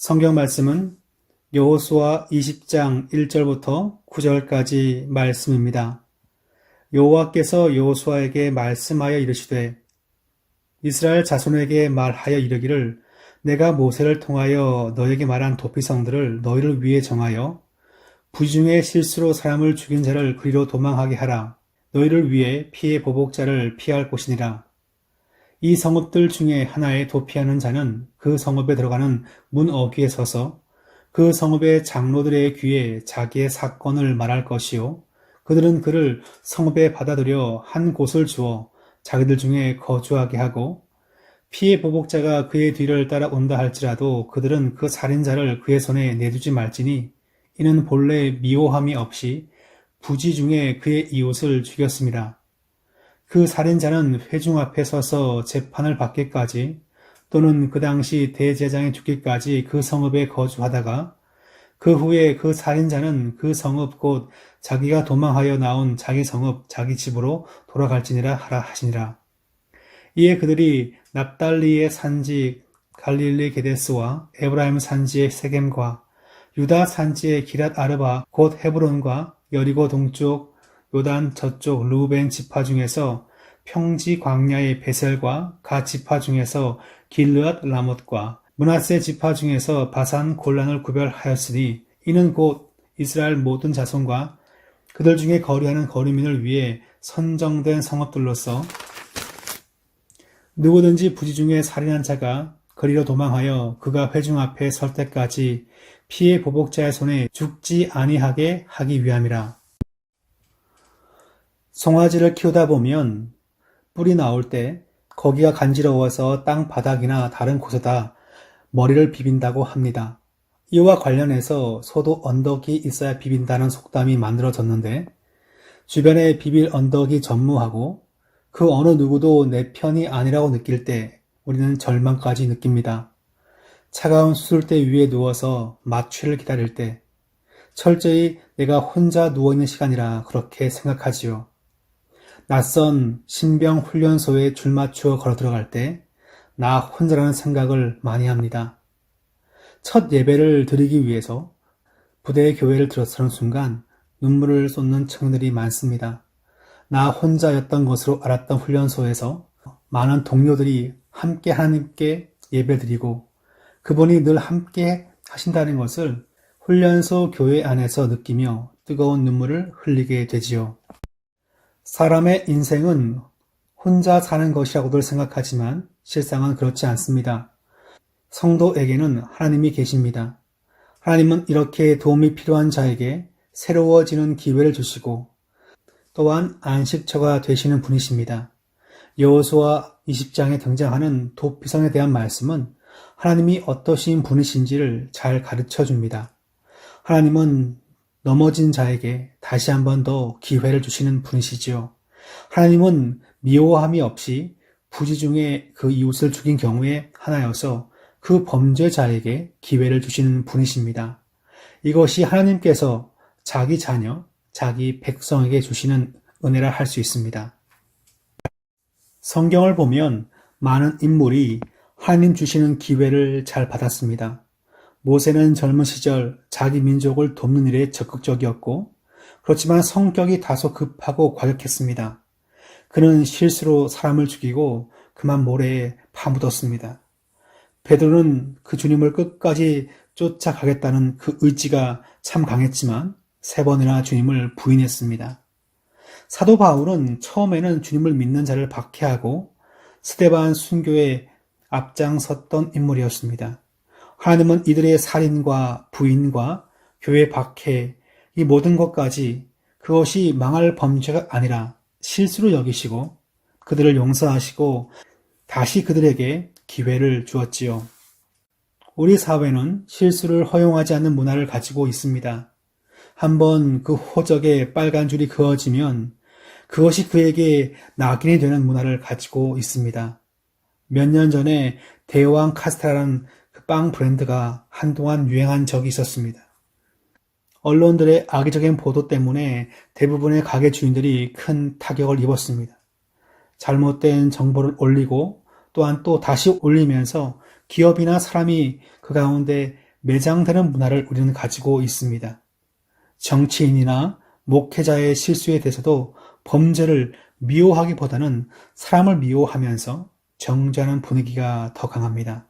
성경 말씀은 여호수아 20장 1절부터 9절까지 말씀입니다. 여호와께서 여호수아에게 말씀하여 이르시되 이스라엘 자손에게 말하여 이르기를 내가 모세를 통하여 너에게 말한 도피성들을 너희를 위해 정하여 부지 중에 실수로 사람을 죽인 자를 그리로 도망하게 하라. 너희를 위해 피해 보복자를 피할 곳이니라. 이 성읍들 중에 하나에 도피하는 자는 그 성읍에 들어가는 문 어귀에 서서 그 성읍의 장로들의 귀에 자기의 사건을 말할 것이요. 그들은 그를 성읍에 받아들여 한 곳을 주어 자기들 중에 거주하게 하고 피해 보복자가 그의 뒤를 따라온다 할지라도 그들은 그 살인자를 그의 손에 내두지 말지니 이는 본래 미워함이 없이 부지 중에 그의 이웃을 죽였습니다. 그 살인자는 회중 앞에 서서 재판을 받기까지 또는 그 당시 대제장이 죽기까지 그 성읍에 거주하다가 그 후에 그 살인자는 그 성읍 곧 자기가 도망하여 나온 자기 성읍 자기 집으로 돌아갈지니라 하라 하시니라. 이에 그들이 납달리의 산지 갈릴리 게데스와 에브라임 산지의 세겜과 유다 산지의 기랏 아르바 곧 헤브론과 여리고 동쪽 요단 저쪽 르우벤 지파 중에서 평지 광야의 베셀과 가 지파 중에서 길르앗 라못과 므낫세 지파 중에서 바산 골란을 구별하였으니 이는 곧 이스라엘 모든 자손과 그들 중에 거류하는 거류민을 위해 선정된 성읍들로서 누구든지 부지 중에 살인한 자가 거리로 도망하여 그가 회중 앞에 설 때까지 피해 보복자의 손에 죽지 아니하게 하기 위함이라. 송아지를 키우다 보면 뿔이 나올 때 거기가 간지러워서 땅 바닥이나 다른 곳에다 머리를 비빈다고 합니다. 이와 관련해서 소도 언덕이 있어야 비빈다는 속담이 만들어졌는데 주변에 비빌 언덕이 전무하고 그 어느 누구도 내 편이 아니라고 느낄 때 우리는 절망까지 느낍니다. 차가운 수술대 위에 누워서 마취를 기다릴 때 철저히 내가 혼자 누워있는 시간이라 그렇게 생각하지요. 낯선 신병 훈련소에 줄 맞추어 걸어 들어갈 때 나 혼자라는 생각을 많이 합니다. 첫 예배를 드리기 위해서 부대의 교회를 들어서는 순간 눈물을 쏟는 청년들이 많습니다. 나 혼자였던 것으로 알았던 훈련소에서 많은 동료들이 함께 하나님께 예배드리고 그분이 늘 함께 하신다는 것을 훈련소 교회 안에서 느끼며 뜨거운 눈물을 흘리게 되지요. 사람의 인생은 혼자 사는 것이라고들 생각하지만 실상은 그렇지 않습니다. 성도에게는 하나님이 계십니다. 하나님은 이렇게 도움이 필요한 자에게 새로워지는 기회를 주시고 또한 안식처가 되시는 분이십니다. 여호수아 20장에 등장하는 도피성에 대한 말씀은 하나님이 어떠신 분이신지를 잘 가르쳐 줍니다. 하나님은 넘어진 자에게 다시 한 번 더 기회를 주시는 분이시지요. 하나님은 미워함이 없이 부지 중에 그 이웃을 죽인 경우에 하나여서 그 범죄자에게 기회를 주시는 분이십니다. 이것이 하나님께서 자기 자녀, 자기 백성에게 주시는 은혜라 할 수 있습니다. 성경을 보면 많은 인물이 하나님 주시는 기회를 잘 받았습니다. 모세는 젊은 시절 자기 민족을 돕는 일에 적극적이었고 그렇지만 성격이 다소 급하고 과격했습니다. 그는 실수로 사람을 죽이고 그만 모래에 파묻었습니다. 베드로는 그 주님을 끝까지 쫓아가겠다는 그 의지가 참 강했지만 3번이나 주님을 부인했습니다. 사도 바울은 처음에는 주님을 믿는 자를 박해하고 스데반 순교에 앞장섰던 인물이었습니다. 하나님은 이들의 살인과 부인과 교회 박해, 이 모든 것까지 그것이 망할 범죄가 아니라 실수로 여기시고 그들을 용서하시고 다시 그들에게 기회를 주었지요. 우리 사회는 실수를 허용하지 않는 문화를 가지고 있습니다. 한번 그 호적에 빨간 줄이 그어지면 그것이 그에게 낙인이 되는 문화를 가지고 있습니다. 몇 년 전에 대왕 카스테라라는 그 빵 브랜드가 한동안 유행한 적이 있었습니다. 언론들의 악의적인 보도 때문에 대부분의 가게 주인들이 큰 타격을 입었습니다. 잘못된 정보를 올리고 또한 또 다시 올리면서 기업이나 사람이 그 가운데 매장되는 문화를 우리는 가지고 있습니다. 정치인이나 목회자의 실수에 대해서도 범죄를 미워하기보다는 사람을 미워하면서 정죄하는 분위기가 더 강합니다.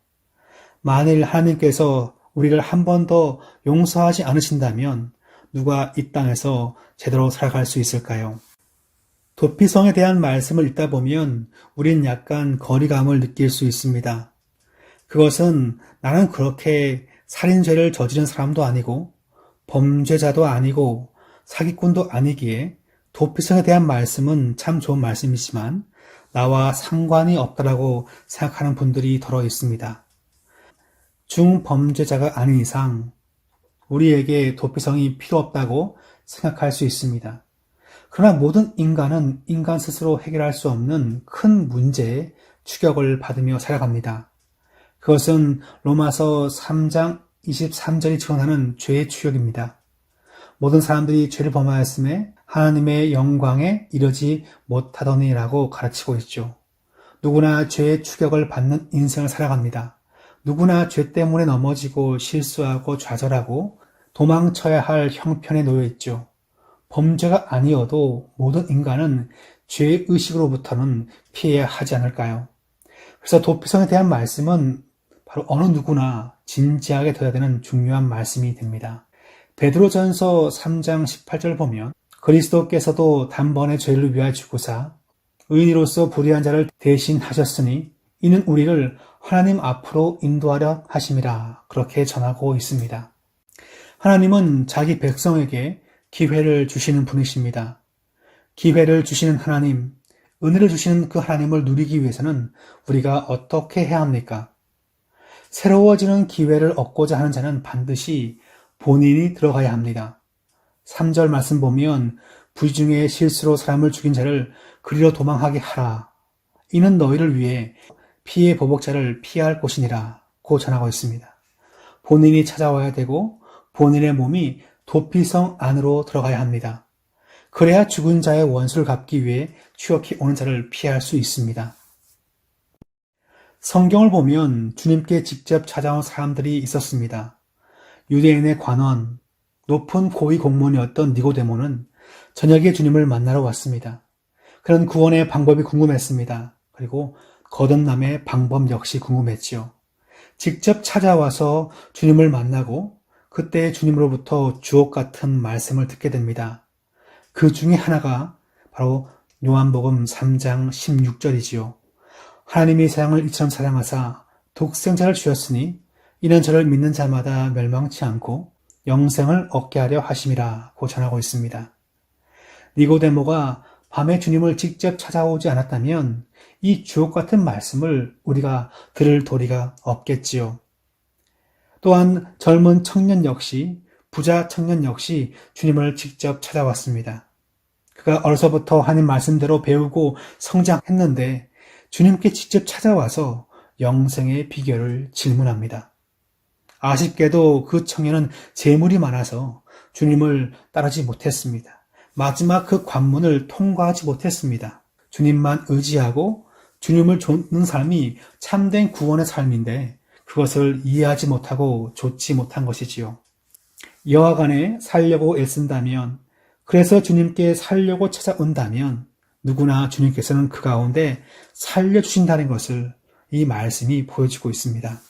만일 하나님께서 우리를 한 번 더 용서하지 않으신다면 누가 이 땅에서 제대로 살아갈 수 있을까요? 도피성에 대한 말씀을 읽다 보면 우린 약간 거리감을 느낄 수 있습니다. 그것은 나는 그렇게 살인죄를 저지른 사람도 아니고 범죄자도 아니고 사기꾼도 아니기에 도피성에 대한 말씀은 참 좋은 말씀이지만 나와 상관이 없다라고 생각하는 분들이 더러 있습니다. 중범죄자가 아닌 이상 우리에게 도피성이 필요 없다고 생각할 수 있습니다. 그러나 모든 인간은 인간 스스로 해결할 수 없는 큰 문제에 추격을 받으며 살아갑니다. 그것은 로마서 3장 23절이 증언하는 죄의 추격입니다. 모든 사람들이 죄를 범하였음에 하나님의 영광에 이르지 못하더니라고 가르치고 있죠. 누구나 죄의 추격을 받는 인생을 살아갑니다. 누구나 죄 때문에 넘어지고 실수하고 좌절하고 도망쳐야 할 형편에 놓여 있죠. 범죄가 아니어도 모든 인간은 죄의 의식으로부터는 피해야 하지 않을까요? 그래서 도피성에 대한 말씀은 바로 어느 누구나 진지하게 들어야 되는 중요한 말씀이 됩니다. 베드로전서 3장 18절 보면 그리스도께서도 단번에 죄를 위하여 죽으사 의인으로서 불의한 자를 대신하셨으니 이는 우리를 하나님 앞으로 인도하려 하심이라 그렇게 전하고 있습니다. 하나님은 자기 백성에게 기회를 주시는 분이십니다. 기회를 주시는 하나님, 은혜를 주시는 그 하나님을 누리기 위해서는 우리가 어떻게 해야 합니까? 새로워지는 기회를 얻고자 하는 자는 반드시 본인이 들어가야 합니다. 3절 말씀 보면 부중의 실수로 사람을 죽인 자를 그리로 도망하게 하라. 이는 너희를 위해 피해 보복자를 피할 곳이니라 고 전하고 있습니다. 본인이 찾아와야 되고 본인의 몸이 도피성 안으로 들어가야 합니다. 그래야 죽은 자의 원수를 갚기 위해 추격해 오는 자를 피할 수 있습니다. 성경을 보면 주님께 직접 찾아온 사람들이 있었습니다. 유대인의 관원, 높은 고위 공무원이었던 니고데모는 저녁에 주님을 만나러 왔습니다. 그런 구원의 방법이 궁금했습니다. 그리고 거듭남의 방법 역시 궁금했지요. 직접 찾아와서 주님을 만나고 그때 주님으로부터 주옥 같은 말씀을 듣게 됩니다. 그 중에 하나가 바로 요한복음 3장 16절이지요. 하나님이 세상을 이처럼 사랑하사 독생자를 주셨으니 이는 저를 믿는 자마다 멸망치 않고 영생을 얻게 하려 하심이라고 전하고 있습니다. 니고데모가 밤에 주님을 직접 찾아오지 않았다면 이 주옥 같은 말씀을 우리가 들을 도리가 없겠지요. 또한 젊은 청년 역시 부자 청년 역시 주님을 직접 찾아왔습니다. 그가 어려서부터 하나님 말씀대로 배우고 성장했는데 주님께 직접 찾아와서 영생의 비결을 질문합니다. 아쉽게도 그 청년은 재물이 많아서 주님을 따르지 못했습니다. 마지막 그 관문을 통과하지 못했습니다. 주님만 의지하고 주님을 좇는 삶이 참된 구원의 삶인데 그것을 이해하지 못하고 좇지 못한 것이지요. 여하간에 살려고 애쓴다면, 그래서 주님께 살려고 찾아온다면 누구나 주님께서는 그 가운데 살려주신다는 것을 이 말씀이 보여주고 있습니다.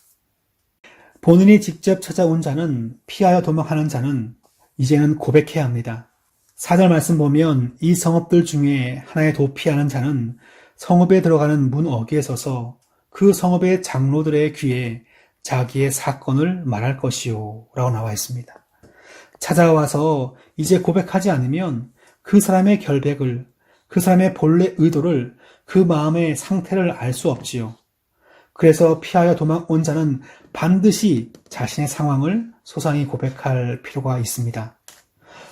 본인이 직접 찾아온 자는, 피하여 도망하는 자는 이제는 고백해야 합니다. 4절 말씀 보면 이 성읍들 중에 하나에 도피하는 자는 성읍에 들어가는 문 어귀에 서서 그 성읍의 장로들의 귀에 자기의 사건을 말할 것이요 라고 나와 있습니다. 찾아와서 이제 고백하지 않으면 그 사람의 결백을, 그 사람의 본래 의도를, 그 마음의 상태를 알 수 없지요. 그래서 피하여 도망온 자는 반드시 자신의 상황을 소상히 고백할 필요가 있습니다.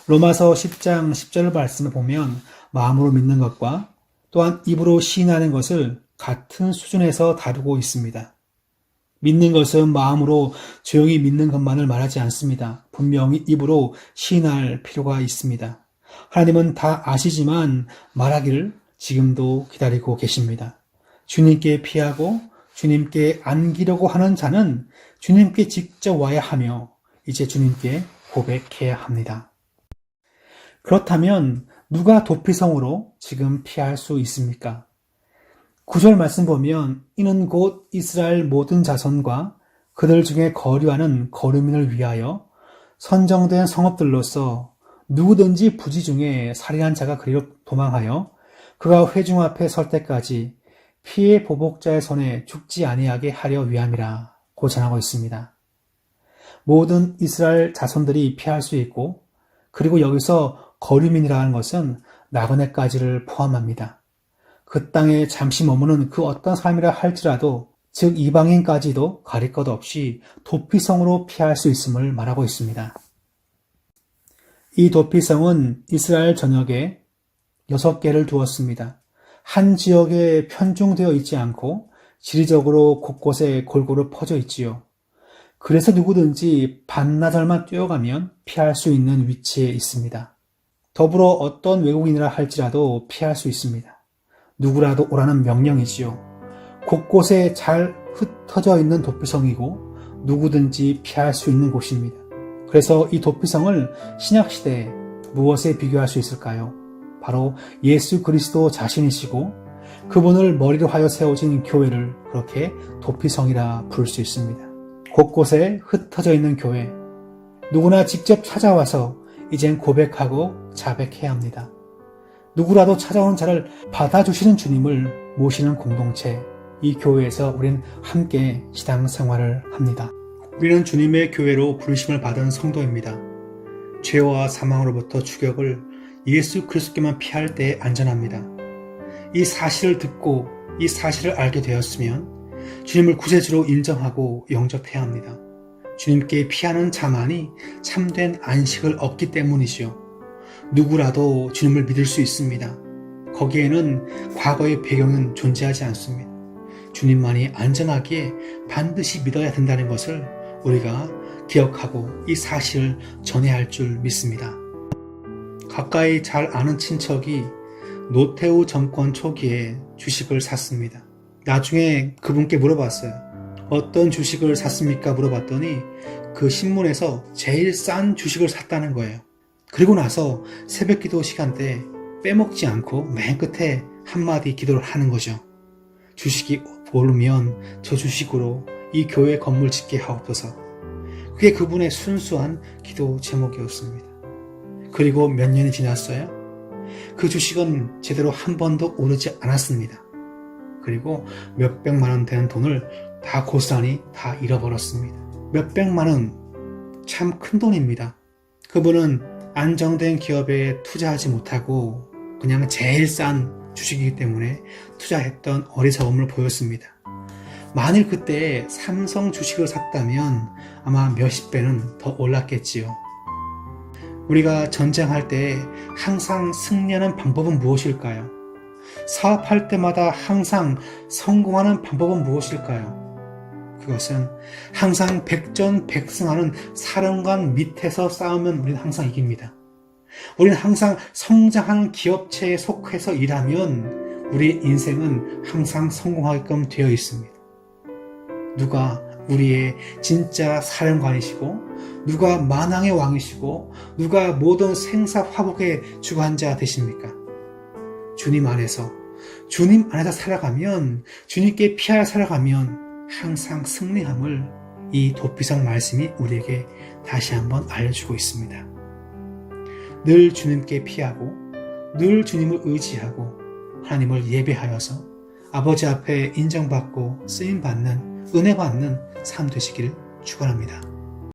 로마서 10장 10절 말씀을 보면 마음으로 믿는 것과 또한 입으로 시인하는 것을 같은 수준에서 다루고 있습니다. 믿는 것은 마음으로 조용히 믿는 것만을 말하지 않습니다. 분명히 입으로 시인할 필요가 있습니다. 하나님은 다 아시지만 말하기를 지금도 기다리고 계십니다. 주님께 피하고 주님께 안기려고 하는 자는 주님께 직접 와야 하며 이제 주님께 고백해야 합니다. 그렇다면 누가 도피성으로 지금 피할 수 있습니까? 9절 말씀 보면 이는 곧 이스라엘 모든 자손과 그들 중에 거류하는 거류민을 위하여 선정된 성읍들로서 누구든지 부지 중에 살인한 자가 그리로 도망하여 그가 회중 앞에 설 때까지 피해 보복자의 손에 죽지 아니하게 하려 위함이라 고 전하고 있습니다. 모든 이스라엘 자손들이 피할 수 있고 그리고 여기서 거류민이라는 것은 나그네까지를 포함합니다. 그 땅에 잠시 머무는 그 어떤 삶이라 할지라도 즉 이방인까지도 가릴 것 없이 도피성으로 피할 수 있음을 말하고 있습니다. 이 도피성은 이스라엘 전역에 6개를 두었습니다. 한 지역에 편중되어 있지 않고 지리적으로 곳곳에 골고루 퍼져 있지요. 그래서 누구든지 반나절만 뛰어가면 피할 수 있는 위치에 있습니다. 더불어 어떤 외국인이라 할지라도 피할 수 있습니다. 누구라도 오라는 명령이지요. 곳곳에 잘 흩어져 있는 도피성이고 누구든지 피할 수 있는 곳입니다. 그래서 이 도피성을 신약시대에 무엇에 비교할 수 있을까요? 바로 예수 그리스도 자신이시고 그분을 머리로 하여 세워진 교회를 그렇게 도피성이라 부를 수 있습니다. 곳곳에 흩어져 있는 교회, 누구나 직접 찾아와서 이젠 고백하고 자백해야 합니다. 누구라도 찾아오는 자를 받아주시는 주님을 모시는 공동체, 이 교회에서 우리는 함께 신앙생활을 합니다. 우리는 주님의 교회로 부르심을 받은 성도입니다. 죄와 사망으로부터 추격을 예수 그리스도께만 피할 때 안전합니다. 이 사실을 듣고 이 사실을 알게 되었으면 주님을 구세주로 인정하고 영접해야 합니다. 주님께 피하는 자만이 참된 안식을 얻기 때문이지요. 누구라도 주님을 믿을 수 있습니다. 거기에는 과거의 배경은 존재하지 않습니다. 주님만이 안전하기에 반드시 믿어야 된다는 것을 우리가 기억하고 이 사실을 전해야 할 줄 믿습니다. 가까이 잘 아는 친척이 노태우 정권 초기에 주식을 샀습니다. 나중에 그분께 물어봤어요. 어떤 주식을 샀습니까? 물어봤더니 그 신문에서 제일 싼 주식을 샀다는 거예요. 그리고 나서 새벽기도 시간대에 빼먹지 않고 맨 끝에 한마디 기도를 하는 거죠. 주식이 오르면 저 주식으로 이 교회 건물 짓게 하옵소서. 그게 그분의 순수한 기도 제목이었습니다. 그리고 몇 년이 지났어요. 그 주식은 제대로 한 번도 오르지 않았습니다. 그리고 몇백만 원 되는 돈을 다 고스란히 다 잃어버렸습니다. 몇백만 원, 참 큰 돈입니다. 그분은 안정된 기업에 투자하지 못하고 그냥 제일 싼 주식이기 때문에 투자했던 어리석음을 보였습니다. 만일 그때 삼성 주식을 샀다면 아마 몇십 배는 더 올랐겠지요. 우리가 전쟁할 때 항상 승리하는 방법은 무엇일까요? 사업할 때마다 항상 성공하는 방법은 무엇일까요? 그것은 항상 백전백승하는 사령관 밑에서 싸우면 우리는 항상 이깁니다. 우리는 항상 성장하는 기업체에 속해서 일하면 우리의 인생은 항상 성공하게끔 되어 있습니다. 누가 우리의 진짜 사령관이시고 누가 만왕의 왕이시고 누가 모든 생사 화복의 주관자 되십니까? 주님 안에서 살아가면 주님께 피하여 살아가면 항상 승리함을 이 도피성 말씀이 우리에게 다시 한번 알려주고 있습니다. 늘 주님께 피하고 늘 주님을 의지하고 하나님을 예배하여서 아버지 앞에 인정받고 쓰임받는 은혜받는 삶 되시기를 축원합니다.